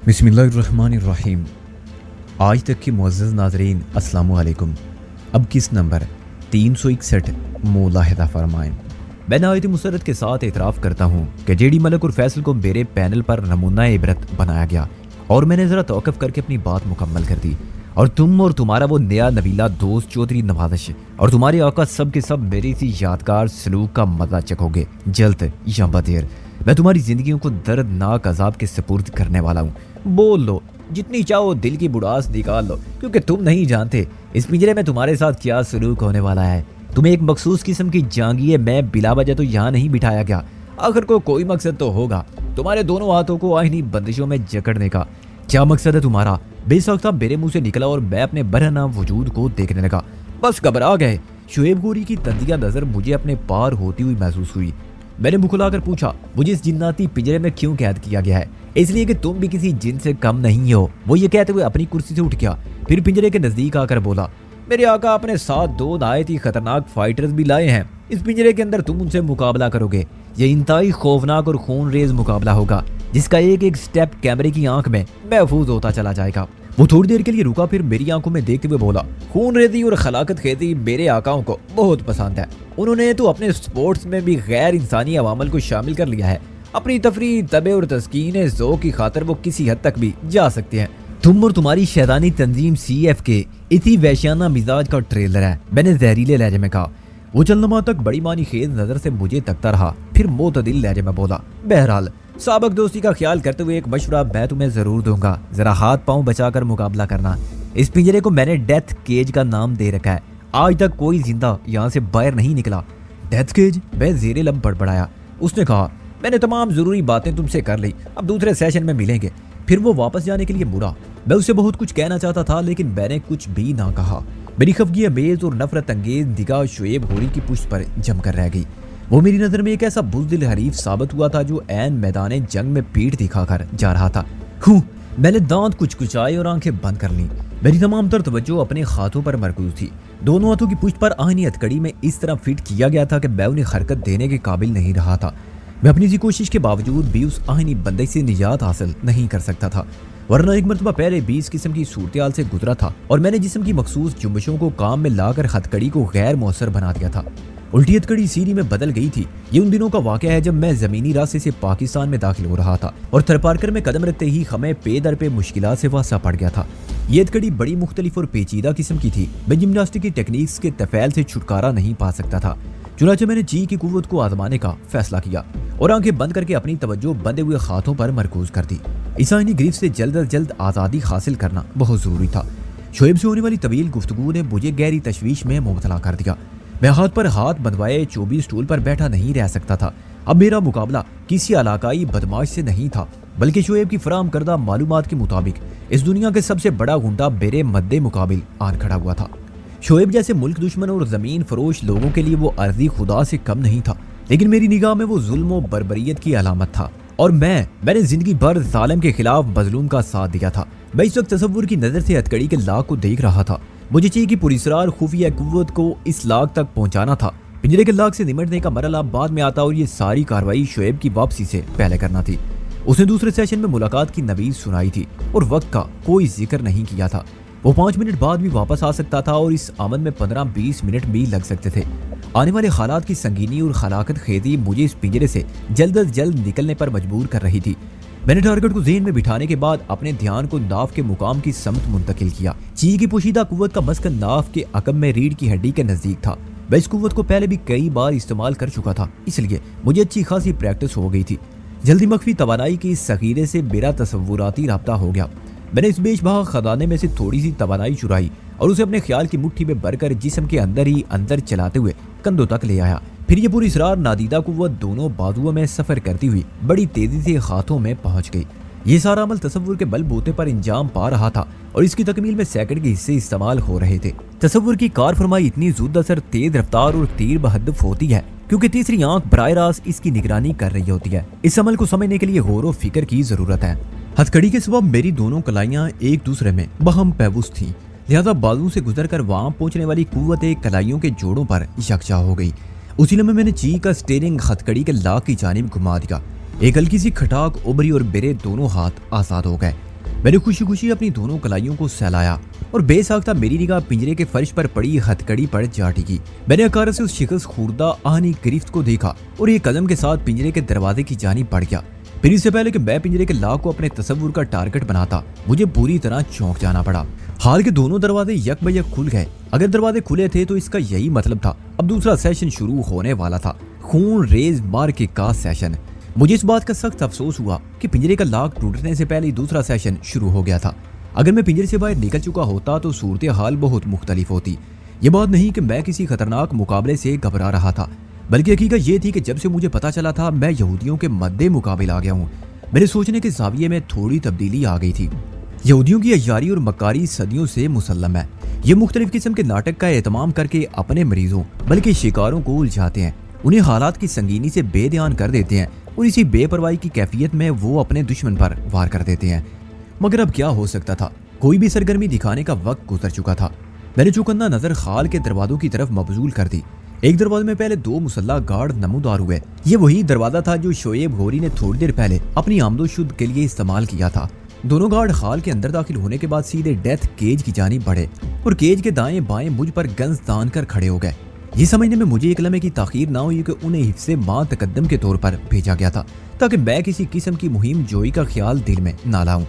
बिस्मिल्लाहिर्रहमानिर्रहीम। आज तक के मुअज़्ज़ज़ नाज़रीन अस्सलामु अलैकुम। अब किस नंबर 361 मुलाहिज़ा फरमाएं। मैं नहायत मुसरत के साथ एतराफ़ करता हूँ कि जेडी मलिक और फैसल को मेरे पैनल पर नमूना इबरत बनाया गया और मैंने ज़रा तौक़ुफ़ करके अपनी बात मुकम्मल कर दी। और तुम और तुम्हारा वो नया नवीला दोस्त चौधरी नवाज़िश और तुम्हारे आका सब के सब मेरी इसी यादगार सलूक का मज़ा चखोगे जल्द या बदेर। मैं तुम्हारी ज़िंदगियों को दर्दनाक अजाब के सपुर्द करने वाला हूँ। बोल लो, जितनी चाहो दिल की बुड़ास निकाल लो, क्योंकि तुम नहीं जानते इस पिंजरे में तुम्हारे साथ क्या सलूक होने वाला है। तुम्हें एक मखसूस किस्म की जांगिए मैं बिला वजह तो यहाँ नहीं बिठाया गया। आखिर को कोई मकसद तो होगा तुम्हारे दोनों हाथों को आईनी बंदिशों में जकड़ने का। क्या मकसद है तुम्हारा? बेसाख्ता मेरे मुंह से निकला और मैं अपने बरहना वजूद को देखने लगा। बस घबरा गए। शुएब गोरी की तंदिया नजर मुझे अपने पार होती हुई महसूस हुई। मैंने मुखलाकर पूछा, मुझे इस जिन्नाती पिंजरे में क्यों कैद किया गया है? इसलिए कि तुम भी किसी जिन से कम नहीं हो। वो ये कहते हुए अपनी कुर्सी से उठ गया, फिर पिंजरे के नजदीक आकर बोला, मेरे आका अपने साथ दो नहायत ही खतरनाक फाइटर्स भी लाए हैं। इस पिंजरे के अंदर तुम उनसे मुकाबला करोगे। ये इंतहाई खौफनाक और खून रेज मुकाबला होगा जिसका एक एक स्टेप कैमरे की आंख में महफूज होता चला जाएगा। वो थोड़ी देर के लिए रुका, फिर मेरी आंखों में देखते हुए बोला, खून रेजी और खलाकत खेती मेरे आकाओं को बहुत पसंद है। उन्होंने तो अपने स्पोर्ट्स में भी गैर इंसानी अवामल को शामिल कर लिया है। अपनी तफरी तबे और तस्कीन ज़ौक़ की खातर वो किसी हद तक भी जा सकते हैं। तुम और तुम्हारी शैतानी तंजीम CF के इसी वैश्याना मिजाज का ट्रेलर है, मैंने जहरीले लहजे में कहा। वो चंदमा तक बड़ी मानी खेज नजर से मुझे तकता रहा, फिर मोतदिल लहजे में बोला, बहरहाल साबक दोस्ती का ख्याल करते हुए एक मशवरा मैं तुम्हें जरूर दूंगा। जरा हाथ पांव बचाकर मुकाबला करना। इस पिंजरे को मैंने डेथ केज का नाम दे रखा है। आज तक कोई जिंदा यहाँ से बाहर नहीं निकला। Death cage? मैं ज़ेरे लब बड़बड़ाया। उसने कहा, मैंने तमाम जरूरी बातें तुमसे कर ली, अब दूसरे सेशन में मिलेंगे। फिर वो वापस जाने के लिए मुड़ा। मैं उससे बहुत कुछ कहना चाहता था लेकिन मैंने कुछ भी ना कहा। मेरी खफगी अमेज और नफरत अंगेज निगाह शुएब गोरी की पुष्ट पर जमकर रह गई। वो मेरी नजर में एक ऐसा बुज़दिल हरीफ साबित हुआ था जो ऐन मैदान जंग में पीठ दिखाकर जा रहा था। मैंने दांत कुचकुचाए और आंखें बंद कर ली। मेरी तमाम तर तवज्जो अपने हाथों पर मरकूज थी। दोनों हाथों की पुष्ट पर आहनी हथकड़ी में इस तरह फिट किया गया था कि मैं उन्हें हरकत देने के काबिल नहीं रहा था। मैं अपनी इसी कोशिश के बावजूद भी उस आहनी बंदिश से निजात हासिल नहीं कर सकता था, वरना एक मरतबा पहले 20 किस्म की सूरत से गुजरा था और मैंने जिस्म की मखसूस जुम्बशों को काम में लाकर हथकड़ी को गैर मौसर बना दिया था। उल्टी हथकड़ी सीरी में बदल गई थी। ये उन दिनों का वाक़या है जब मैं जमीनी रास्ते से पाकिस्तान में दाखिल हो रहा था और थरपारकर में कदम रखते ही हमें पे दर पे मुश्किलात से वास्ता पड़ गया था। ये हथकड़ी बड़ी मुख्तलिफ और पेचीदा किस्म की थी। मैं जिम्नास्टिक की टेक्निक्स के तफैल से छुटकारा नहीं पा सकता था। चुनांचे मैंने जी की कुव्वत को आजमाने का फैसला किया और आंखें बंद करके अपनी तवज्जो बंधे हुए हाथों पर मरकूज कर दी। इस आईनी गिरफ्त से जल्द अज जल्द आज़ादी हासिल करना बहुत ज़रूरी था। शुएब से होने वाली तवील गुफ्तगू ने मुझे गहरी तशवीश में मुबतला कर दिया। मैं हाथ पर हाथ बंधवाए 24 स्टूल पर बैठा नहीं रह सकता था। अब मेरा मुकाबला किसी इलाकाई बदमाश से नहीं था, बल्कि शुएब की फराहम करदा मालूमात के मुताबिक इस दुनिया के सबसे बड़ा गुंडा मेरे मद्दे मुकाबिल आन खड़ा हुआ था। शुएब जैसे मुल्क दुश्मन और जमीन फरोश लोगों के लिए वो अर्जी खुदा से कम नहीं था, लेकिन मेरी निगाह में वो जुल्म और बर्बरियत की अलामत था। और मैंने जिंदगी भर जालिम के खिलाफ मजलूम का साथ दिया था। मैं इस वक्त तसव्वुर की नजर से हथकड़ी के लाख को देख रहा था। मुझे चाहिए कि पुरस्रार खुफिया कुव्वत को इस लाख तक पहुंचाना था। पिंजरे के लाख से निमटने का मरहला बाद में आता और ये सारी कार्रवाई शुएब की वापसी से पहले करना थी। उसने दूसरे सेशन में मुलाकात की नवीज सुनाई थी और वक्त का कोई जिक्र नहीं किया था। वो 5 मिनट बाद भी वापस आ सकता था और इस आमद में 15-20 मिनट भी लग सकते थे। आने वाले हालात की संगीनी और खलाकत खेती मुझे इस पिंजरे से जल्द अज जल्द निकलने पर मजबूर कर रही थी। मैंने टारगेट को ज़हन में बिठाने के बाद अपने ध्यान को नाव के मुकाम की समत मुंतकिल किया। ची की पोशीदा कुव्वत का मस्कन नाव के अकब में रीढ़ की हड्डी के नजदीक था। मैं इस कुव्वत को पहले भी कई बार इस्तेमाल कर चुका था, इसलिए मुझे अच्छी खासी प्रैक्टिस हो गई थी। जल्दी मख्फी तवानाई के इस सगीरे से मेरा तसव्वुराती राब्ता हो गया। मैंने इस बेशबहा खजाने में से थोड़ी सी तवानाई चुराई और उसे अपने ख्याल की मुट्ठी में भरकर जिस्म के अंदर ही अंदर चलाते हुए कंधों तक ले आया। फिर ये पूरी इसरार नादीदा कुव्वत दोनों बाजुओं में सफर करती हुई बड़ी तेजी से हाथों में पहुंच गई। ये सारा अमल तसव्वुर के बल बूते पर इंजाम पा रहा था और इसकी तकमील में सेकंड के हिस्से इस्तेमाल हो रहे थे। तसव्वुर की कार फरमाई इतनी जुद असर, तेज रफ्तार और तीर बहदफ होती है क्योंकि तीसरी आंख बराह रास्त इसकी निगरानी कर रही होती है। इस अमल को समझने के लिए गौर व फिक्र की जरूरत है। हथकड़ी के सबब मेरी दोनों कलाइयां एक दूसरे में बहम पैवुस थीं, लिहाजा बाजू से गुजरकर वहां पहुंचने वाली कुव्वत कलाइयों के जोड़ों पर यकजा हो गई। उसी लम्हे मैंने ची का स्टीयरिंग हथकड़ी के लाख की जानिब घुमा दिया। एक हल्की सी खटाक उभरी और मेरे दोनों हाथ आजाद हो गए। मैंने खुशी खुशी अपनी दोनों कलाइयों को सहलाया और बेसाख्ता मेरी निगाह पिंजरे के फर्श पर पड़ी हथकड़ी पर जा टिकी। मैंने अकार से उस शिकस्त खुर्दा आहनी गिरफ्त को देखा और एक कदम के साथ पिंजरे के दरवाजे की जानिब बढ़ गया। फिर इससे पहले कि मैं पिंजरे के लाक को अपने तस्वुर का टारगेट बनाता, मुझे पूरी तरह चौंक जाना पड़ा। हाल के दोनों दरवाजे यक ब यक खुल गए। अगर दरवाजे खुले थे तो इसका यही मतलब था, अब दूसरा सेशन शुरू होने वाला था, खून रेज मार के का सेशन। मुझे इस बात का सख्त अफसोस हुआ कि पिंजरे का लाक टूटने से पहले ही दूसरा सेशन शुरू हो गया था। अगर मैं पिंजरे से बाहर निकल चुका होता तो सूरत हाल बहुत मुख्तलिफ होती। ये बात नहीं कि मैं किसी खतरनाक मुकाबले से घबरा रहा था, बल्कि हकीकत ये थी कि जब से मुझे पता चला था मैं यहूदियों के मद्दे मुकाबिल आ गया हूँ, मेरे सोचने के ज़ाविये में थोड़ी तब्दीली आ गई थी। यहूदियों की अय्यारी और मक्कारी सदियों से मुसल्लम है। ये मुख्तलिफ किस्म के नाटक का एहतमाम करके अपने मरीजों बल्कि शिकारों को उलझाते हैं, उन्हें हालात की संगीनी से बेध्यान कर देते हैं और इसी बेपरवाही की कैफियत में वो अपने दुश्मन पर वार कर देते हैं। मगर अब क्या हो सकता था, कोई भी सरगर्मी दिखाने का वक्त गुजर चुका था। मैंने चौकन्ना नजर खाल के दरवाजों की तरफ मबजूल कर दी। एक दरवाजे में पहले 2 मुसल्ला गार्ड नमूदार हुए। ये वही दरवाजा था जो शोएब घोरी ने थोड़ी देर पहले अपनी आमदोशुद के लिए इस्तेमाल किया था। दोनों गार्ड खाल के अंदर दाखिल होने के बाद सीधे डेथ केज की जानिब बढ़े और केज के दाएं बाएं मुझ पर गन्स तान कर खड़े हो गए। ये समझने में मुझे एक लम्हे की ताखीर ना हुई कि उन्हें हिफ्से मां तकद्दम के तौर पर भेजा गया था, ताकि मैं किसी किस्म की मुहिम जोई का ख्याल दिल में ना लाऊं।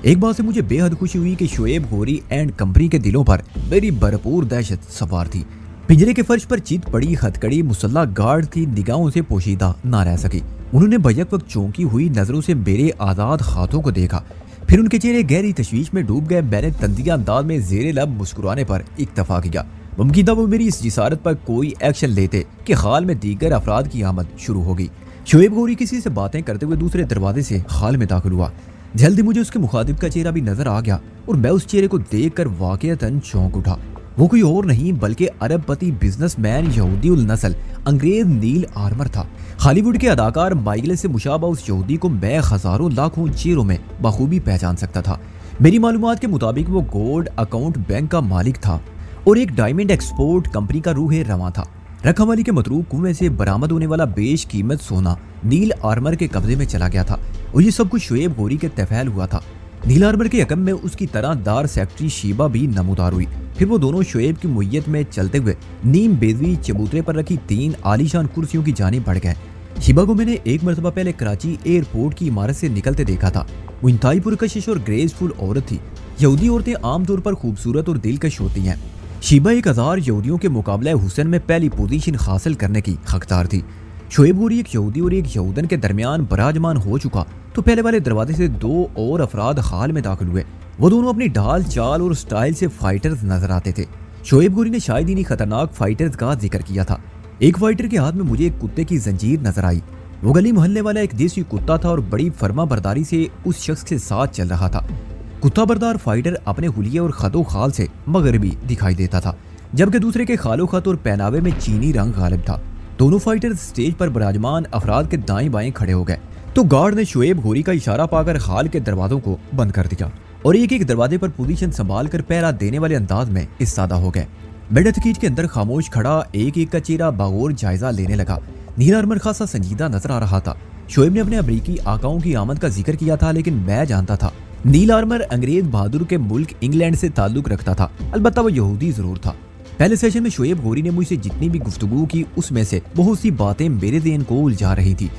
एक बात से मुझे बेहद खुशी हुई कि शोएब घोरी एंड कंपनी के दिलों पर मेरी भरपूर दहशत सवार थी। पिंजरे के फर्श पर चित पड़ी हथकड़ी मुसल्ला गार्ड की निगाहों से पोशीदा ना रह सकी। उन्होंने बैक वक्त चौंकी हुई नजरों से मेरे आजाद हाथों को देखा, फिर उनके चेहरे गहरी तशवीश में डूब गए। मैंने तंदिया अंदाज में जेरे लब मुस्कुराने पर इक्तफा किया। मुमकिन था वो मेरी इस जिसारत पर कोई एक्शन लेते कि खाल में दीगर अफराद की आमद शुरू होगी। शोएब घोरी किसी से बातें करते हुए दूसरे दरवाजे से खाल में दाखिल हुआ। जल्दी मुझे उसके मुखातिब का चेहरा भी नजर आ गया और मैं उस चेहरे को देखकर वाकईतन चौंक उठा। वो कोई और नहीं बल्कि अरबपति बिजनेसमैन यहूदी उल नस्ल अंग्रेज नील आर्मर था। हॉलीवुड के अदाकार माइकल से मुशाबा उस यहूदी को मैं हजारों लाखों चेहरों में बखूबी पहचान सकता था। मेरी मालूमात के मुताबिक वो गोल्ड अकाउंट बैंक का मालिक था और एक डायमंड एक्सपोर्ट कंपनी का रूह रवां था। रखवाली के मतरूक कुएं से बरामद होने वाला बेश कीमत सोना नील आर्मर के कब्जे में चला गया था और ये सब कुछ शोएब घोरी के तफैल हुआ था। नील आर्मर के यकम में उसकी तरह दार सेक्रेटरी शीबा भी नमूदार हुई। फिर वो दोनों शोएब की मुय्यत में चलते हुए नीम बेदवी चबूतरे पर रखी 3 आलीशान कुर्सियों की जानिब बढ़ गए। शीबा को मैंने एक मरतबा पहले कराची एयरपोर्ट की इमारत से निकलते देखा था। वो इंतहाई पुरकशिश और ग्रेसफुल औरत थी। यहूदी औरतें आमतौर पर खूबसूरत और दिलकश होती हैं। शीबा 1000 यहूदियों के मुकाबले हुसैन में पहली पोजीशन हासिल करने की हकदार थी। शोएब घोरी एक यहूदी और एक यहूदन के दरमियान बराजमान हो चुका तो पहले वाले दरवाजे से 2 और अफराद हाल में दाखिल हुए। वो दोनों अपनी ढाल चाल और स्टाइल से फाइटर्स नजर आते थे। शोएब घोरी ने शायद इन्हीं खतरनाक फाइटर्स का जिक्र किया था। एक फाइटर के हाथ में मुझे एक कुत्ते की जंजीर नजर आई। वो गली मोहल्ले वाला एक देसी कुत्ता था और बड़ी फर्मा बरदारी से उस शख्स के साथ चल रहा था। कुत्ता बरदार फाइटर अपने हुलिये और खदो खाल से मगरबी दिखाई देता था, जबकि दूसरे के खालो खत और पहनावे में चीनी रंग गालिब था। दोनों फाइटर्स स्टेज पर विराजमान अफराद के दाएं बाएं खड़े हो गए तो गार्ड ने शोएब घोरी का इशारा पाकर हाल के दरवाजों को बंद कर दिया और एक एक दरवाजे पर पोजीशन संभाल कर पहरा देने वाले अंदाज में इस्तादा हो गए। मैं तकीज के अंदर खामोश खड़ा एक एक का चेहरा बागौर जायजा लेने लगा। नील आर्मर खासा संजीदा नजर आ रहा था। शोएब ने अपने अमरीकी आकाओं की आमद का जिक्र किया था, लेकिन मैं जानता था नील आर्मर अंग्रेज बहादुर के मुल्क इंग्लैंड से ताल्लुक रखता था। अलबत्ता वो यहूदी जरूर था। पहले सेशन में शोएब घोरी ने मुझसे जितनी भी गुफ्तगू की उसमें से बहुत सी बातें मेरे ज़हन को उलझा रही थी।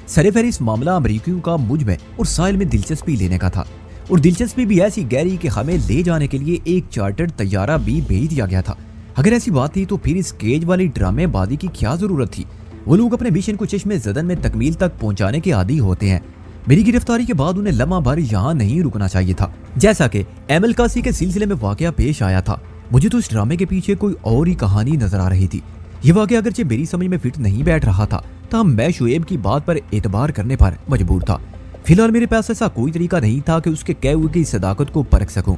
सरेफहरिस्त मामला अमरीकियों का मुझ में और साहिल में दिलचस्पी लेने का था और दिलचस्पी भी ऐसी गहरी कि हमें ले जाने के लिए एक चार्टर्ड तैयारा भी भेज दिया गया था। अगर ऐसी बात थी तो फिर इस केज वाली ड्रामेबाजी की क्या जरूरत थी। वो लोग अपने मिशन को चश्मे ज़दन में तकमील तक पहुंचाने के आदी होते हैं। मेरी गिरफ्तारी के बाद उन्हें लम्हा भर यहाँ नहीं रुकना चाहिए था, जैसा कि एमल कासी के सिलसिले में वाकया पेश आया था। मुझे तो इस ड्रामे के पीछे कोई और ही कहानी नजर आ रही थी। ये वाकया अगरचे मेरी समझ में फिट नहीं बैठ रहा था, तब मैं शोएब की बात पर एतबार करने पर मजबूर था। फिलहाल मेरे पास ऐसा कोई तरीका नहीं था कि उसके कहे हुए की सदाकत को परख सकूं।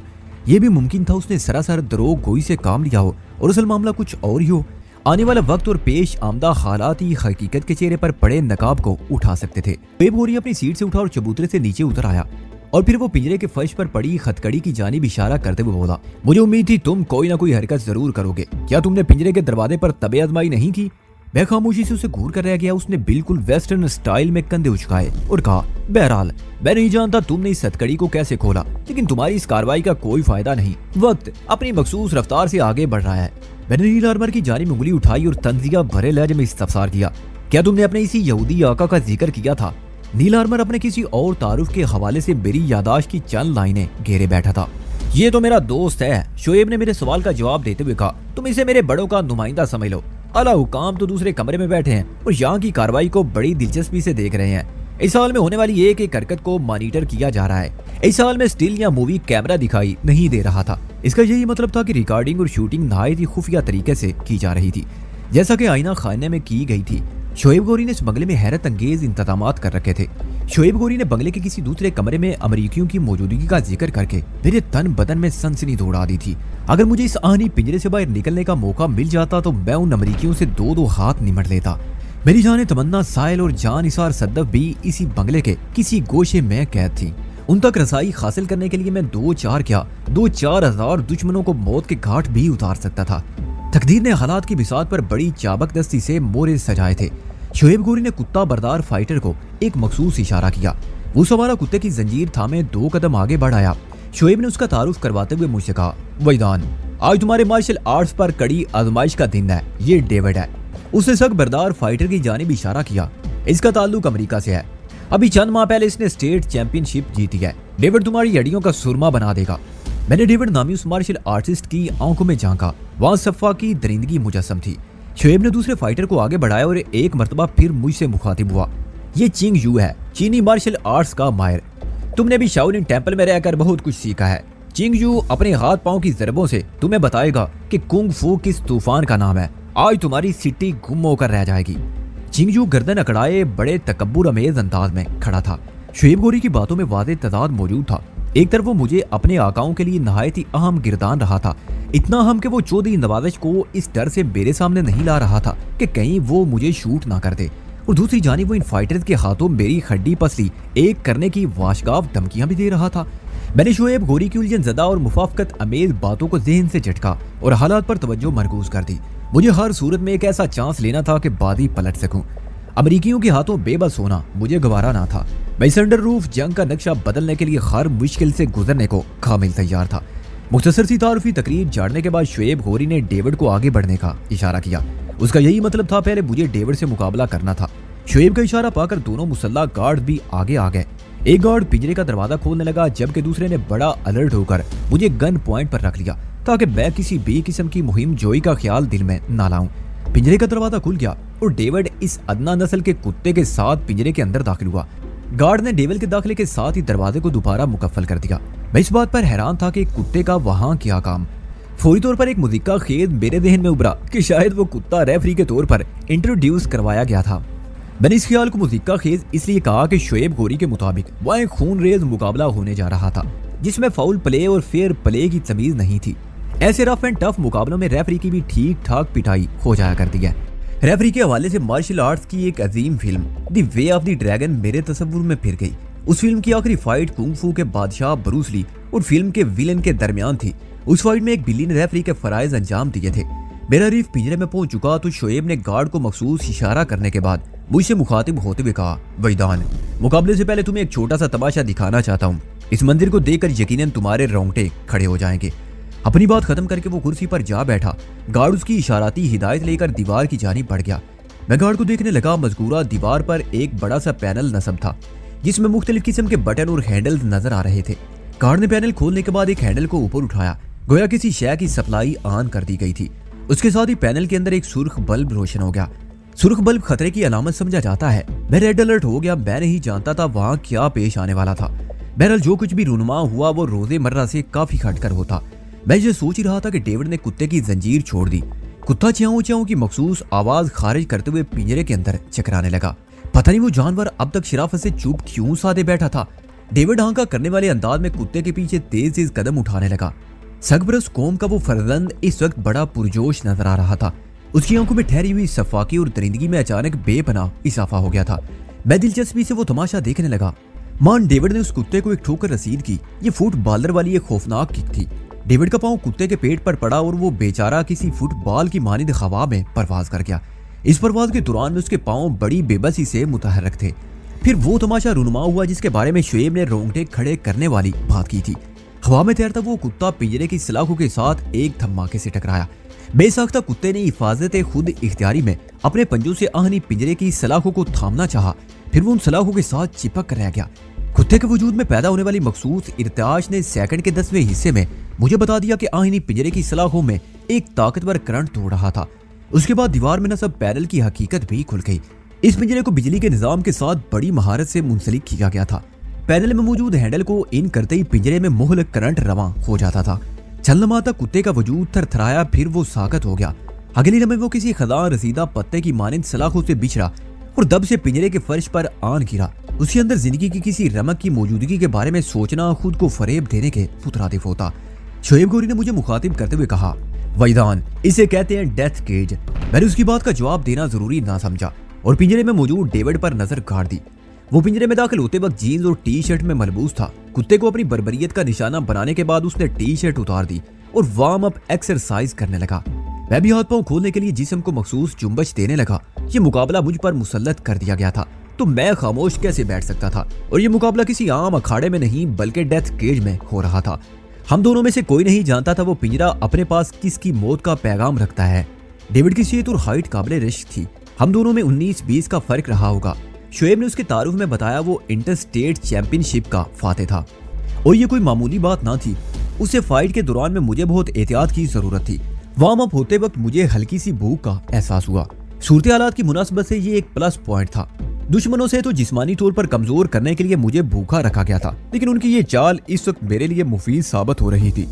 यह भी मुमकिन था उसने सरासर दरोग गोई से काम लिया हो और असल मामला कुछ और ही हो। आने वाला वक्त और पेश आमदा हालात ही हकीकत के चेहरे पर पड़े नकाब को उठा सकते थे। शोएब घोरी अपनी सीट से उठा और चबूतरे से नीचे उतर आया और फिर वो पिंजरे के फर्श पर पड़ी हथकड़ी की जानिब इशारा करते हुए बोला, मुझे उम्मीद थी तुम कोई ना कोई हरकत जरूर करोगे। क्या तुमने पिंजरे के दरवाजे पर तबे आजमाई नहीं की? मैं खामोशी से उसे घूर कर रह गया। उसने बिल्कुल वेस्टर्न स्टाइल में कंधे उचकाए और कहा, बहरहाल मैं नहीं जानता तुमने इस हथकड़ी को कैसे खोला, लेकिन तुम्हारी इस कार्रवाई का कोई फायदा नहीं। वक्त अपनी मखसूस रफ्तार से आगे बढ़ रहा है। मैंने नील आर्मर की जानिब उंगली उठाई और तंजिया भरे लहजे में इस्तफसार किया, क्या तुमने अपने इसी यहूदी आका का जिक्र किया था? नील आर्मर अपने किसी और तारुफ के हवाले से मेरी यादाश्त की चंद लाइनें घेरे बैठा था। ये तो मेरा दोस्त है, शोएब ने मेरे सवाल का जवाब देते हुए कहा। तुम इसे मेरे बड़ों का नुमाइंदा समझ लो। आला हुकाम तो दूसरे कमरे में बैठे हैं और यहाँ की कार्रवाई को बड़ी दिलचस्पी से देख रहे हैं। इस हाल में होने वाली एक एक हरकत को मॉनिटर किया जा रहा है। इस हाल में स्टिल या मूवी कैमरा दिखाई नहीं दे रहा था। इसका यही मतलब था कि रिकॉर्डिंग और शूटिंग नहायत ही खुफिया तरीके से की जा रही थी, जैसा कि आईना खाने में की गई थी। शोएब गौरी ने इस बंगले में हैरत अंगेज इंतजामात कर रखे थे। शोएब गौरी ने बंगले के किसी दूसरे कमरे में अमरीकियों की मौजूदगी का जिक्र करके मेरे तन बदन में सनसनी दौड़ा दी थी। अगर मुझे इस आहनी पिंजरे से बाहर निकलने का मौका मिल जाता तो मैं उन अमरीकियों से दो दो हाथ निमट लेता। मेरी जान तमन्ना, साहिल और जान निसार सद्दफ भी इसी बंगले के किसी गोशे में कैद थी। उन तक रसाई हासिल करने के लिए मैं 2-4 हजार दुश्मनों को मौत के घाट भी उतार सकता था। तकदीर ने हालात की बिसात पर बड़ी चाबकदस्ती से मोरे सजाए थे। शोएब गौरी ने कुत्ता बरदार फाइटर को एक मखसूस इशारा किया। वो सवारा कुत्ते की जंजीर थामे 2 कदम आगे बढ़ आया। शोएब ने उसका तारुफ करवाते हुए मुझसे कहा, वैदान, आज तुम्हारे मार्शल आर्ट्स पर कड़ी आजमाइश का दिन है। ये डेविड है। उसने सख्त बरदार फाइटर की जानिब इशारा किया। इसका ताल्लुक अमेरिका से है। अभी चंद माह पहले इसने स्टेट चैंपियनशिप जीती है। डेविड तुम्हारी हड्डियों का सुरमा बना देगा। मैंने डेविड नामी उस मार्शल आर्टिस्ट की आंखों में झांका। वहां सफ़ा की दरिंदगी मुजस्सम थी। शोएब ने दूसरे फाइटर को आगे बढ़ाया और एक मर्तबा फिर मुझसे मुखातिब हुआ। ये चिंग यू है, चीनी मार्शल आर्ट्स का माहिर। तुमने भी शाओलिन टेंपल में रहकर बहुत कुछ सीखा है। चिंग यू अपने हाथ पांव की जरबों से तुम्हें बताएगा कि कुंग फू किस तूफान का नाम है। आज तुम्हारी सिटी गुम होकर रह जाएगी। चिंग यू गर्दन अकड़ाए बड़े तकब्बुर अमेज अंदाज में खड़ा था। शोएब गौरी की बातों में वादे तजाद मौजूद था। एक तरफ वो मुझे अपने आकाओं के लिए नहायत ही अहम गिरदान रहा था, इतना अहम कि वो चौधरी नवाज़िश को इस डर से मेरे सामने नहीं ला रहा था कि कहीं वो मुझे शूट ना कर दे, और दूसरी जानिब वो इन फाइटर्स के हाथों मेरी हड्डी पसली एक करने की वाशगाफ धमकियां भी दे रहा था। मैंने शोएब गौरी की उलझन ज़दा और मुफाफकत अमेज बातों को जहन से झटका और हालात पर तवज्जो मरकूज कर दी। मुझे हर सूरत में एक ऐसा चांस लेना था कि बादी पलट सकूं। अमरीकियों के हाथों बेबस होना मुझे गवारा ना था। मैं सैंडर रूफ जंग का नक्शा बदलने के लिए हर मुश्किल से गुजरने को कामिल तैयार था। मुख्तसर सी तारुफी तकरीर झाड़ने के बाद शोएब गौरी ने डेविड को आगे बढ़ने का इशारा किया। उसका यही मतलब था, पहले मुझे डेविड से मुकाबला करना था। शोएब का इशारा पाकर दोनों मुसल्ला गार्ड भी आगे आ गए। एक गार्ड पिंजरे का दरवाजा खोलने लगा, जबकि दूसरे ने बड़ा अलर्ट होकर मुझे गन पॉइंट पर रख लिया ताकि मैं किसी भी किस्म की मुहिम जोई का ख्याल दिल में ना लाऊं। पिंजरे का दरवाजा खुल गया और डेविड इस अदना नस्ल के कुत्ते के साथ पिंजरे के अंदर दाखिल हुआ। गार्ड ने डेविड के दाखिले के साथ ही दरवाजे को दोबारा मुकफ्फल कर दिया। मैं इस बात पर हैरान था कि कुत्ते का वहां क्या काम। फौरी तौर पर एक मुज़िका खेद मेरे जहन में उभरा कि शायद वो कुत्ता रेफरी के तौर पर इंट्रोड्यूस करवाया गया था। मैंने इस ख्याल को मुज़िका खेज इसलिए कहा कि शोएब गौरी के मुताबिक वह एक खूनरेज मुकाबला होने जा रहा था, जिसमें फाउल प्ले और फेयर प्ले की तमीज नहीं थी। ऐसे रफ एंड टफ मुकाबलों में रेफरी की भी ठीक ठाक पिटाई हो जाया करती है। रेफरी के हवाले से मार्शल आर्ट्स की एक अजीम film the way of the dragon मेरे तस्वुर में फिर गई। उस फिल्म की आखिरी फाइट कुंग फू के बादशाह ब्रूस ली और फिल्म के विलन के दरमियान थी। उस फाइट में एक बिल्ली ने रेफरी के फराइज अंजाम दिए थे। मेरा रीफ पिंजरे में पहुंच चुका तो शोएब ने गार्ड को मखसूस इशारा करने के बाद मुझसे मुखातिब होते हुए कहा, वैदान, मुकाबले से पहले तुम्हें एक छोटा सा तमाशा दिखाना चाहता हूँ। इस मंदिर को देखकर यकीनन तुम्हारे रोंगटे खड़े हो जाएंगे। अपनी बात खत्म करके वो कुर्सी पर जा बैठा। गार्ड उसकी इशाराती हिदायत लेकर दीवार की जानिब बढ़ गया। मैं गार्ड को देखने लगा। मजकूरा दीवार पर एक बड़ा सा पैनल नस्ब था जिसमें मुख्तलिफ किस्म के बटन और हैंडल नजर आ रहे थे। गार्ड ने पैनल खोलने के बाद एक हैंडल को ऊपर उठाया, गोया किसी शय की सप्लाई ऑन कर दी गई थी। उसके साथ ही पैनल के अंदर एक सुर्ख बल्ब रोशन हो गया। सुर्ख बल्ब खतरे की अलामत समझा जाता है। मैं रेड अलर्ट हो गया। मैं नहीं जानता था वहां क्या पेश आने वाला था। बहरहाल जो कुछ भी रुनुमा हुआ वो रोजे मर्रा से काफी हटकर होता। मैं ये सोच ही रहा था कि डेविड ने कुत्ते की जंजीर छोड़ दी। कुत्ता च्याऊ च्याऊ की मखसूस आवाज खारिज करते हुए पिंजरे के अंदर चकराने लगा। पता नहीं वो जानवर अब तक शराफत से चुप क्यों साधे बैठा था। डेविड हांका करने वाले अंदाज में कुत्ते के पीछे तेज तेज कदम उठाने लगा। सरबरस कौम का वो फर्जंद इस वक्त बड़ा पुरजोश नजर आ रहा था। उसकी आंखों में ठहरी हुई सफाकी और दरिंदगी में अचानक बेपनाह इजाफा हो गया था। मैं दिलचस्पी से वो तमाशा देखने लगा। मान डेविड ने उस कुत्ते को एक ठोकर रसीद की। ये फुटबॉलर वाली एक खौफनाक किक थी। डेविड का पांव कुत्ते के पेट पर पड़ा और वो बेचारा किसी फुटबॉल की मानिंद हवा में परवाज कर गया। इस परवाज के दौरान में उसके पांव बड़ी बेबसी से मुतहरक थे। फिर वो तमाशा रुनुमा हुआ जिसके बारे में शुएब ने रोंगटे खड़े करने वाली बात की थी। हवा में तैरता वो कुत्ता पिंजरे की सलाखों के साथ एक धमाके से टकराया। बेसाख्ता कुत्ते ने हिफाजत खुद इख्तियारी में अपने पंजों से आहनी पिंजरे की सलाखों को थामना चाहा, फिर वो उन सलाखों के साथ चिपक कर रह गया। कुत्ते के वजूद में पैदा होने वाली मखसूस इर्ताश ने सेकंड के 10वें हिस्से में मुझे बता दिया कि आहनी पिंजरे की सलाखों में एक ताकतवर करंट तोड़ रहा था। उसके बाद दीवार में नस्ब पैनल की हकीकत भी खुल गई। इस पिंजरे को बिजली के निजाम के साथ बड़ी महारत से मुंसलिक किया गया था। पैनल में मौजूद हैंडल को इन करते ही पिंजरे में मुहलक करंट रवां हो जाता था। चंद तक कुत्ते का वजूद थरथराया, फिर वो साकत हो गया। अगली लम्हे वो किसी खदा रसीदा पत्ते की मानिंद सलाखों से बिछड़ा और दब से पिंजरे के फर्श पर आन गिरा। उसके अंदर जिंदगी की किसी रमक की मौजूदगी के बारे में सोचना खुद को फरेब देने के मुतरादिफ होता। शुएब गौरी ने मुझे मुखातिब करते हुए कहा, वैदान, इसे कहते हैं डेथ केज। मैंने उसकी बात का जवाब देना जरूरी ना समझा और पिंजरे में मौजूद डेविड पर नजर गाड़ दी। वो पिंजरे में दाखिल होते वक्त जीन्स और टी शर्ट में मलबूस था। कुत्ते को अपनी बर्बरियत का निशाना बनाने के बाद उसने टी शर्ट उतार दी और वार्म अप एक्सरसाइज करने लगा। मैं भी हाथ पांव खोलने के लिए जिस्म को मखसूस जुम्बश देने लगा। ये मुकाबला मुझ पर मुसल्लत कर दिया गया था, तो मैं खामोश कैसे बैठ सकता था। और ये मुकाबला किसी आम अखाड़े में नहीं बल्कि डेथ केज में हो रहा था। हम दोनों में से कोई नहीं जानता था वो पिंजरा अपने पास किसकी मौत का पैगाम रखता है। डेविड की सेहत और हाइट काबिल रिश्क थी। हम दोनों में 19-20 का फर्क रहा होगा। शुएब ने उसके तारुफ में बताया वो इंटर स्टेट चैंपियनशिप का फाते था और ये कोई मामूली बात ना थी। उससे फाइट के दौरान में मुझे बहुत एहतियात की जरूरत थी। वार्म अप होते वक्त मुझे हल्की सी भूख का एहसास हुआ। सूरत हालात की मुनासबत से ये एक प्लस पॉइंट था। दुश्मनों से तो जिस्मानी तौर पर कमजोर करने के लिए मुझे भूखा रखा गया था, लेकिन उनकी ये चाल इस वक्त मेरे लिए मुफीद साबित हो रही थी।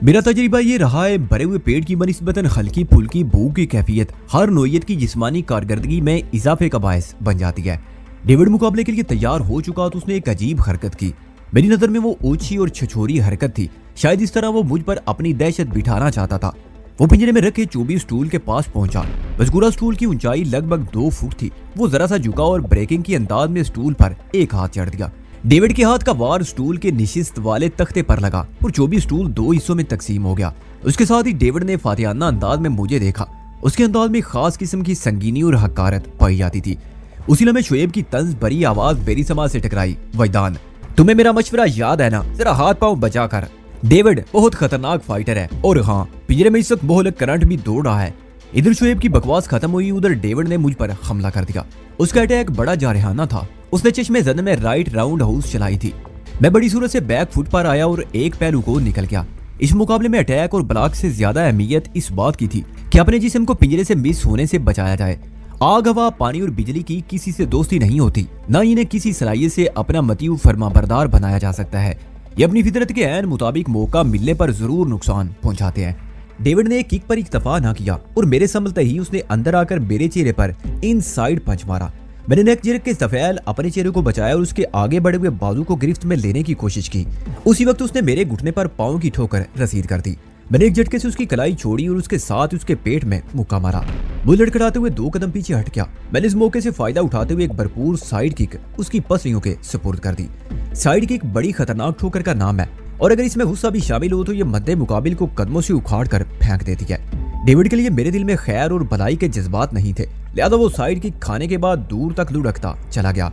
मेरा तजर्बा ये रहा है, भरे हुए पेट की बनिस्बतन हल्की फुल्की भूख की कैफियत हर नौयत की जिस्मानी कारकर्दगी में इजाफे का बायस बन जाती है। डेविड मुकाबले के लिए तैयार हो चुका तो उसने एक अजीब हरकत की। मेरी नजर में वो ऊंची और छछोरी हरकत थी। शायद इस तरह वो मुझ पर अपनी दहशत बिठाना चाहता था। वो पिंजरे में रखे 24 स्टूल के पास पहुंचा। मज़कूरा स्टूल की ऊंचाई लगभग 2 फुट थी। वो जरा सा झुका और ब्रेकिंग की अंदाज में स्टूल पर एक हाथ चढ़ दिया। डेविड के हाथ का वार स्टूल के निशिस्त वाले तख्ते पर लगा और 24 स्टूल 2 हिस्सों में तकसीम हो गया। उसके साथ ही डेविड ने फातिहाना अंदाज में मुझे देखा। उसके अंदाज में खास किस्म की संगीनी और हकारत पाई जाती थी। उसी लम्हे शुएब की तंज भरी आवाज बेरी समाज से टकराई, वैदान, तुम्हें मेरा मशवरा याद है ना, जरा हाथ पांव बचा कर। डेविड बहुत खतरनाक फाइटर है और हाँ, पिंजरे में इस वक्त बहुत करंट भी दौड़ रहा है। इधर शुएब की बकवास खत्म हुई, उधर डेविड ने मुझ पर हमला कर दिया। उसका अटैक बड़ा जारहाना था। उसने चश्मे जद में राइट राउंड हाउस चलाई थी। मैं बड़ी सूरत से बैक फुट पर आया और एक पहलू को निकल गया। इस मुकाबले में अटैक और ब्लॉक से ज्यादा अहमियत इस बात की थी कि अपने जिस्म को पिंजरे से मिस होने से बचाया जाए। आग, हवा, पानी और बिजली की किसी से दोस्ती नहीं होती, न इन्हें किसी सलाहियत से अपना मतीउ फरमाबरदार बनाया जा सकता है। ये अपनी फितरत के ऐन मुताबिक मौका मिलने पर जरूर नुकसान पहुंचाते हैं। डेविड ने किक पर इक्तफा ना किया और मेरे संभलते ही उसने अंदर आकर मेरे चेहरे पर इनसाइड पंच मारा। मैंने नेक जिरक के सफेल अपने चेहरे को बचाया और उसके आगे बढ़े हुए बाजू को गिरफ्त में लेने की कोशिश की। उसी वक्त उसने मेरे घुटने पर पांव की ठोकर रसीद कर दी। मैंने एक झटके से उसकी कलाई छोड़ी और उसके साथ उसके पेट में मुक्का मारा। वो लड़खड़ाते हुए 2 कदम पीछे हट गया। मैंने इस मौके से फायदा उठाते हुए एक भरपूर साइड किक उसकी पसलियों के सुपुर्द कर दी। साइड किक बड़ी खतरनाक ठोकर का नाम है और अगर इसमें गुस्सा भी शामिल हो तो ये मद्दे मुकाबिल को कदमों से उखाड़ कर फेंक देती है। डेविड के लिए मेरे दिल में खैर और भलाई के जज्बात नहीं थे, लिहाजा वो साइड किक खाने के बाद दूर तक लुढ़कता चला गया।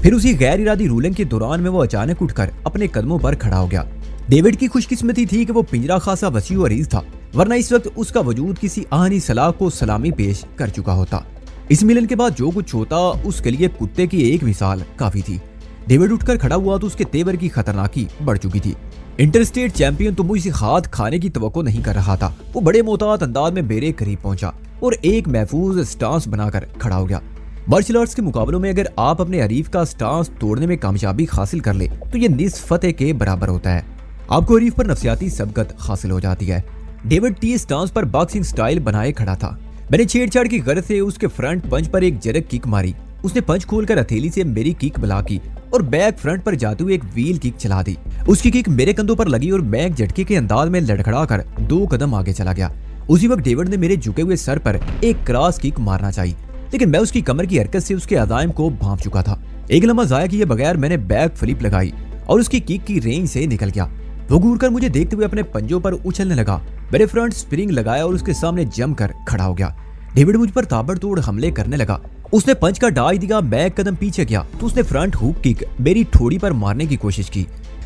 फिर उसी गैर इरादी रूलिंग के दौरान में वो अचानक उठकर अपने कदमों पर खड़ा हो गया। डेविड की खुशकिस्मती थी कि वो पिंजरा खासा वसी और अरीज था, वरना इस वक्त उसका वजूद किसी आहनी सलाह को सलामी पेश कर चुका होता। इस मिलन के बाद जो कुछ होता उसके लिए कुत्ते की एक मिसाल काफी थी। डेविड उठकर खड़ा हुआ तो उसके तेवर की खतरनाकी बढ़ चुकी थी। इंटरस्टेट चैंपियन तो मुझसे हाथ खाने की तवक्को नहीं कर रहा था। वो बड़े मोहतात अंदाज में मेरे करीब पहुंचा और एक महफूज स्टांस बनाकर खड़ा हो गया। मार्शल आर्ट्स के मुकाबलों में अगर आप अपने हरीफ का स्टांस तोड़ने में कामयाबी हासिल कर ले तो ये निस्फ फतेह के बराबर होता है। आपको हरीफ पर नफसियाती सबकत हासिल हो जाती है। डेविड टी स्टांस पर बॉक्सिंग स्टाइल बनाए खड़ा था। मैंने छेड़छाड़ की गर्ज से उसके फ्रंट पंच पर एक जरक किक मारी। उसने पंच खोलकर हथेली से मेरी किक बला की और बैक फ्रंट पर जाते हुए एक व्हील किक चला दी। उसकी किक मेरे कंधों पर लगी और मैं एक झटके के अंदाज में लड़खड़ा कर 2 कदम आगे चला गया। उसी वक्त डेविड ने मेरे झुके हुए सर पर एक क्रॉस किक मारना चाहिए, लेकिन मैं उसकी कमर की हरकत से उसके अज़ाइम को भांप चुका था। एक लम्हा जाया किए बगैर मैंने बैक फ्लिप लगाई और उसकी किक की रेंज से निकल गया। वो घूरकर मुझे देखते हुए अपने पंजों पर उछलने लगा। मैंने फ्रंट स्प्रिंग लगाया और उसके सामने जमकर खड़ा हो गया। डेविड मुझ पर ताबड़तोड़ हमले करने लगा। उसने पंच का डाई दिया, मैं एक कदम पीछे गया तो उसने फ्रंट हुक किक मेरी ठोड़ी पर मारने की कोशिश की।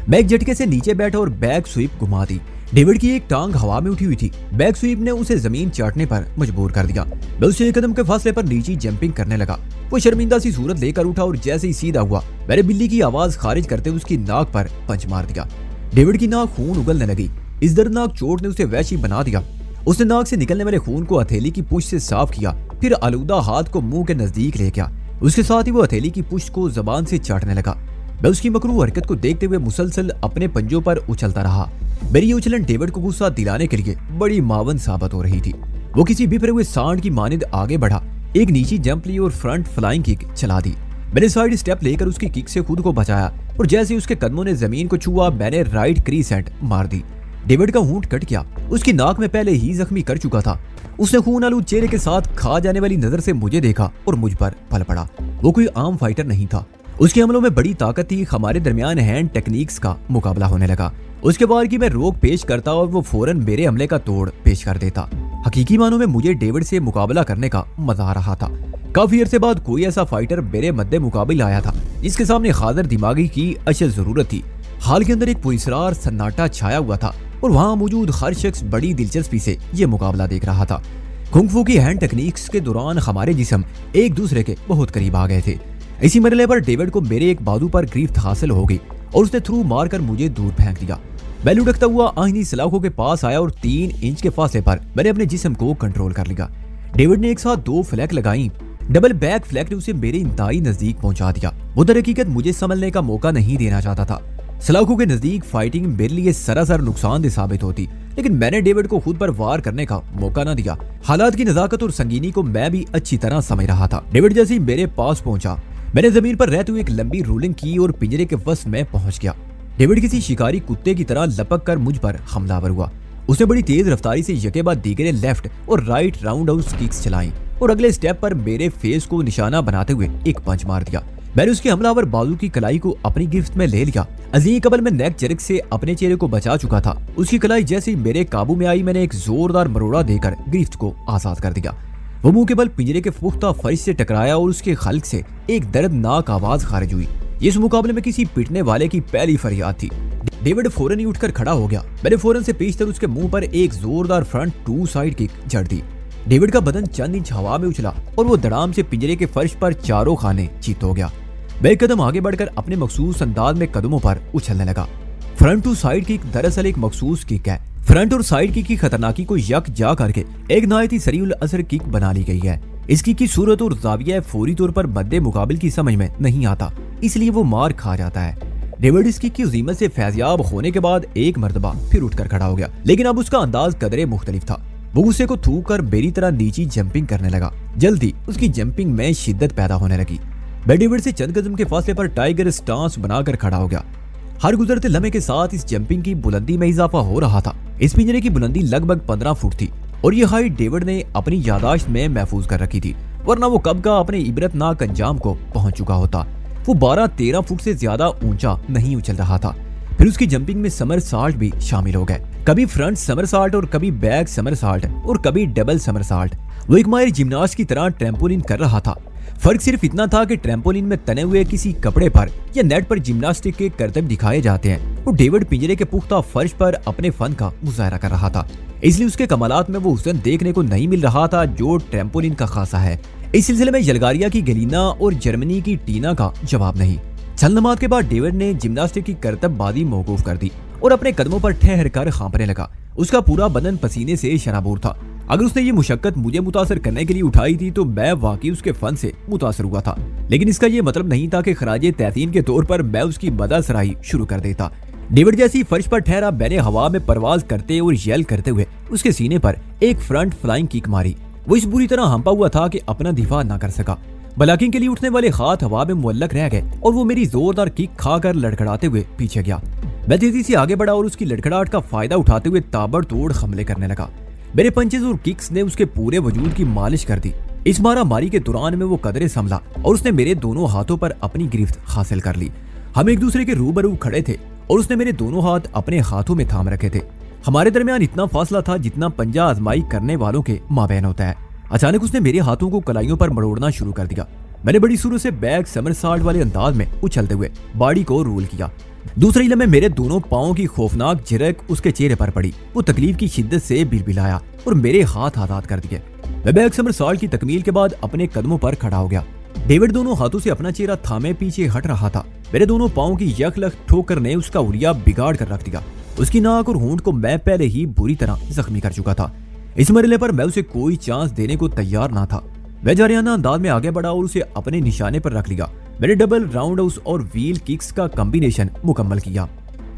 मैं एक झटके से नीचे बैठा और बैक स्वीप घुमा दी। डेविड की एक टांग हवा में उठी हुई थी। बैक स्वीप ने उसे जमीन चाटने पर मजबूर कर दिया। मैं उसे एक कदम के फासले पर नीचे जंपिंग करने लगा। वो शर्मिंदा सी सूरत लेकर उठा और जैसे ही सीधा हुआ मैंने बिल्ली की आवाज खारिज करते हुए उसकी नाक पर पंच मार दिया। डेविड की नाक खून उगलने लगी। इस दर्दनाक चोट ने उसे वैसी बना दिया। उसने नाक से निकलने वाले खून को हथेली की पुष्ट से साफ किया, फिर आलूदा हाथ को मुंह के नजदीक ले गया। उसके साथ ही वो हथेली की पुष्ट को जबान से चाटने लगा। मैं उसकी मकरू हरकत को देखते हुए मुसलसल अपने पंजों पर उछलता रहा। मेरी ये उछलन डेविड को गुस्सा दिलाने के लिए बड़ी मावन साबित हो रही थी। वो किसी बिखरे हुए सांड की मानिंद आगे बढ़ा, एक नीची जंप ली और फ्रंट फ्लाइंग किक चला दी। मैंने साइड स्टेप लेकर उसकी किक से खुद को बचाया और जैसे उसके कदमों ने जमीन को छुआ मैंने राइट क्रीसेंट मार दी। डेविड का होंठ कट गया। उसकी नाक में पहले ही जख्मी कर चुका था। उसने खून आलू चेहरे के साथ खा जाने वाली नजर से मुझे देखा और मुझ पर पल पड़ा। वो कोई आम फाइटर नहीं था। उसके हमलों में बड़ी ताकत थी। हमारे दरमियान हैंड टेक्निक्स का मुकाबला होने लगा। उसके बार की मैं रोक पेश करता और वो फौरन मेरे हमले का तोड़ पेश कर देता। हकीकी मानों में मुझे डेविड से मुकाबला करने का मजा आ रहा था। काफी अरसे बाद कोई ऐसा फाइटर मेरे मद्दे मुकाबले आया था जिसके सामने हाजिर दिमागी की अशद जरूरत थी। हाल के अंदर एक पुरस्कार सन्नाटा छाया हुआ था और वहाँ मौजूद हर शख्स बड़ी दिलचस्पी से ये मुकाबला देख रहा था। कुंग-फू की हैंड टेक्निक्स के दौरान हमारे जिस्म एक दूसरे के बहुत करीब आ गए थे। इसी मरहले पर डेविड को मेरे एक बाजू पर गिरफ्त हासिल हो गई और उसने थ्रू मारकर मुझे दूर फेंक दिया। मैं लुढ़कता हुआ आहिनी सलाखों के पास आया और 3 इंच के फासले पर मैंने अपने जिस्म को कंट्रोल कर लिया। डेविड ने एक साथ 2 फ्लैग लगाई। डबल बैक फ्लैग ने उसे मेरे इंतहाई नजदीक पहुंचा दिया। वो दर हकीकत मुझे संभलने का मौका नहीं देना चाहता था। सलाखों के नजदीक फाइटिंग मेरे लिए सरासर नुकसानदेह साबित होती, लेकिन मैंने डेविड को खुद पर वार करने का मौका न दिया। हालात की नजाकत और संगीनी को मैं भी अच्छी तरह समझ रहा था। डेविड जैसे ही मेरे पास पहुंचा मैंने जमीन पर रहते हुए एक लंबी रोलिंग की और पिंजरे के वश में पहुंच गया। डेविड किसी शिकारी कुत्ते की तरह लपक कर मुझ पर हमलावर हुआ। उसने बड़ी तेज रफ्तारी से यके बाद दीगरे लेफ्ट और राइट राउंड आउट किक्स चलाई और अगले स्टेप पर मेरे फेस को निशाना बनाते हुए एक पंच मार दिया। मैंने उसके हमलावर बाजू की कलाई को अपनी गिरफ्त में ले लिया। अजीम कबल में नेक जरक से अपने चेहरे को बचा चुका था। उसकी कलाई जैसे ही मेरे काबू में आई मैंने एक जोरदार मरोड़ा देकर गिरफ्त को आजाद कर दिया। वो मुंह के बल पिंजरे के पुख्ता फर्श से टकराया और उसके खल्क से एक दर्दनाक आवाज खारिज हुई। इस मुकाबले में किसी पिटने वाले की पहली फरियाद थी। डेविड फौरन ही उठकर खड़ा हो गया। मैंने फौरन से पेशतर उसके मुंह पर एक जोरदार फ्रंट 2 साइड किक जड़ दी। डेविड का बदन चंद इंच हवा में उछला और वो धड़ाम से पिंजरे के फर्श पर चारों खाने चित हो गया। मैं एक कदम आगे बढ़कर अपने मखसूस अंदाज में कदमों पर उछलने लगा। फ्रंट टू साइड किक दरअसल एक मखसूस किक है। फ्रंट और साइड किक की खतरनाकी को यक जा करके एक नहायत ही सरीउल असर किक बना ली गई है। इस किक की सूरत और जाविया फौरी तौर पर मद्दे मुकाबिल की समझ में नहीं आता, इसलिए वो मार खा जाता है। डेविड इस किक की उज़ीमत से फैज़याब होने के बाद एक मर्तबा फिर उठकर खड़ा हो गया, लेकिन अब उसका अंदाज कदरे मुख्तलिफ था। वो गुस्से को थूक कर मेरी तरह नीची जंपिंग करने लगा। जल्दी उसकी जंपिंग में शिद्दत पैदा होने लगी। मैं डेविड से चंद कदम के फासले पर टाइगर स्टांस बनाकर खड़ा हो गया। हर गुजरते लम्हे के साथ इस जंपिंग की बुलंदी में इजाफा हो रहा था। इस पिंजरे की बुलंदी लगभग 15 फुट थी और ये हाइट डेविड ने अपनी यादाश्त में महफूज कर रखी थी, वरना वो कब का अपने इबरतनाक अंजाम को पहुंच चुका होता। वो 12-13 फुट से ज्यादा ऊंचा नहीं उछल रहा था। फिर उसकी जंपिंग में समर साल्ट भी शामिल हो गए, कभी फ्रंट समर साल्ट और कभी बैक समर साल्ट और कभी डबल समर साल्ट। वो एक माहिर जिम्नास्ट की तरह ट्रैम्पोलिन कर रहा था। फर्क सिर्फ इतना था कि ट्रैम्पोलिन में तने हुए किसी कपड़े पर या नेट पर जिम्नास्टिक के करतब दिखाए जाते हैं और डेविड पिंजरे के पुख्ता फर्श पर अपने फन का मुजाहरा कर रहा था, इसलिए उसके कमालात में वो हुस्न देखने को नहीं मिल रहा था जो ट्रैम्पोलिन का खासा है। इस सिलसिले में यलगारिया की गलीना और जर्मनी की टीना का जवाब नहीं। चंद नमाज के बाद डेविड ने जिम्नास्टिक की करतबबाजी मौकूफ कर दी और अपने कदमों पर ठहर कर कांपने लगा। उसका पूरा बदन पसीने से शराबोर था। अगर उसने ये मुशक्कत मुझे मुतासर करने के लिए उठाई थी तो मैं वाकई उसके फन से मुतासर हुआ था, लेकिन इसका ये मतलब नहीं था कि खराजे तहसीन के तौर पर मैं उसकी मदासराही शुरू कर देता। डेविड जैसी फर्श पर ठहरा मैंने हवा में परवाज करते और येल करते हुए उसके सीने पर एक फ्रंट फ्लाइंग किक मारी। वो इस बुरी तरह हंपा हुआ था कि अपना दिफा न कर सका। बलाकिंग के लिए उठने वाले हाथ हवा में मुअल्लक रह गए और वो मेरी जोरदार किक खाकर लड़खड़ाते हुए पीछे गया। मैं तेजी से आगे बढ़ा और उसकी लड़खड़ाहट का फायदा उठाते हुए ताबड़तोड़ हमले करने लगा। मेरे पंचेस और किक्स ने उसके पूरे वजूद की मालिश कर दी। इस मारामारी के दौरान में वो कदरे संभला और उसने मेरे दोनों हाथों पर अपनी गिरफ्त हासिल कर ली। हम एक दूसरे के रूबरू खड़े थे और उसने मेरे दोनों हाथ अपने हाथों में थाम रखे थे। हमारे दरमियान इतना फासला था जितना पंजा आजमाई करने वालों के माबैन होता है। अचानक उसने मेरे हाथों को कलाइयों पर मरोड़ना शुरू कर दिया। मैंने बड़ी शुरू से बैक समरसॉल्ट वाले अंदाज में उछलते हुए बॉडी को रोल किया। दूसरे लम्हे मेरे दोनों पांवों की खौफनाक झिरक उसके चेहरे पर पड़ी। वो तकलीफ की शिद्दत से बिलबिलाया और मेरे हाथ आजाद कर दिए। मैं बैक समरसॉल्ट की तकमील के बाद अपने कदमों पर खड़ा हो गया। डेविड दोनों हाथों से अपना चेहरा थामे पीछे हट रहा था। मेरे दोनों पांवों की यकलख ठोकर ने उसका उलिया बिगाड़ कर रख दिया। उसकी नाक और होंठ को मैं पहले ही बुरी तरह जख्मी कर चुका था। इस मरहले पर मैं उसे कोई चांस देने को तैयार ना था। वह जारियाना अंदाज में आगे बढ़ा और उसे अपने निशाने पर रख लिया। मैंने डबल राउंड हाउस और व्हील किक्स का कॉम्बिनेशन मुकम्मल किया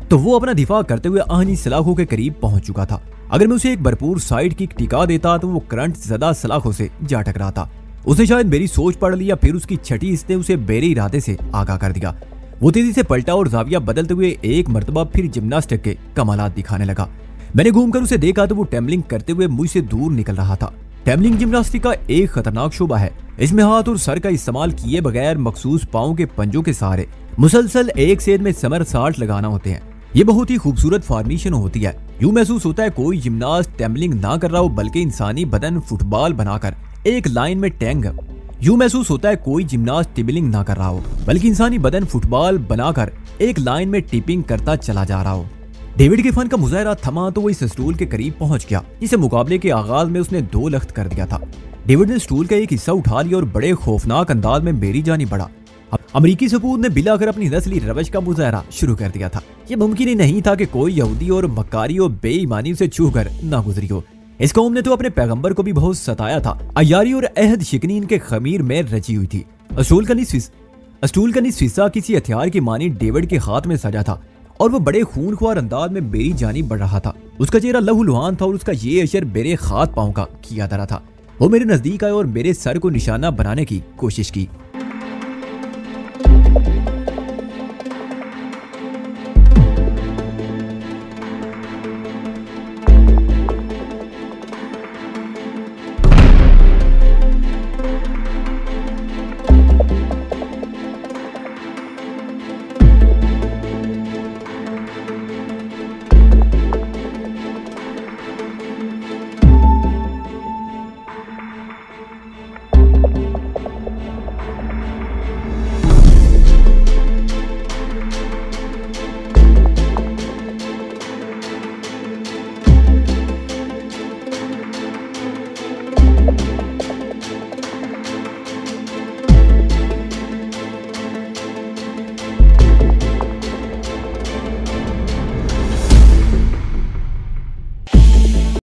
तो वो अपना दिफा करते हुए आहनी सलाखों के करीब पहुंच चुका था। अगर मैं उसे एक भरपूर साइड किक टिका देता तो वो करंट ज्यादा सलाखों से जा टकरा था। उसने शायद मेरी सोच पढ़ ली या फिर उसकी छठी इसने उसे मेरे इरादे से आगाह कर दिया। वो तेजी से पलटा और जाविया बदलते हुए एक मर्तबा फिर जिम्नास्टिक के कमालात दिखाने लगा। मैंने घूमकर उसे देखा तो वो टैम्बलिंग करते हुए मुझसे दूर निकल रहा था। टैम्बलिंग जिम्नास्टिक का एक खतरनाक शोबा है। इसमें हाथ और सर का इस्तेमाल किए बगैर मखसूस पांव के पंजों के सहारे मुसलसल एक सेध में समरसॉल्ट लगाना होते हैं। ये बहुत ही खूबसूरत फॉर्मेशन होती है। यूं महसूस होता है कोई जिम्नास्ट टैम्बलिंग ना कर रहा हो बल्कि इंसानी बदन फुटबॉल बनाकर एक लाइन में टैंग। यूं महसूस होता है कोई जिम्नास्ट टिबलिंग ना कर रहा हो बल्कि इंसानी बदन फुटबॉल बनाकर एक लाइन में टिपिंग करता चला जा रहा हो। डेविड के फन का मुजाहरा थमा तो वो इस स्टूल के करीब पहुंच गया। इसे मुकाबले के आगाज में उसने दो लख्त कर दिया था। डेविड ने स्टूल का एक हिस्सा उठा लिया और बड़े खौफनाक अंदाज में मेरी जानी बढ़ा। अमरीकी सपूत ने बिलाकर अपनी नस्ली रवश का मुजाहरा शुरू कर दिया था। यह मुमकिन ही नहीं था कि कोई यहूदी और मक्कारी और बेईमानी से छू कर ना गुजरी हो। इस कौम ने तो अपने पैगंबर को भी बहुत सताया था। अयारी और अहद शिकनी इनके खमीर में रची हुई थी। स्टूल का निस्फ हिस्सा किसी हथियार की मानी डेविड के हाथ में सजा था और वो बड़े खूनख्वार अंदाज में मेरी जानी बढ़ रहा था। उसका चेहरा लहूलुहान था और उसका ये अशर मेरे हाथ पांव का किया जा रहा था। वो मेरे नजदीक आया और मेरे सर को निशाना बनाने की कोशिश की।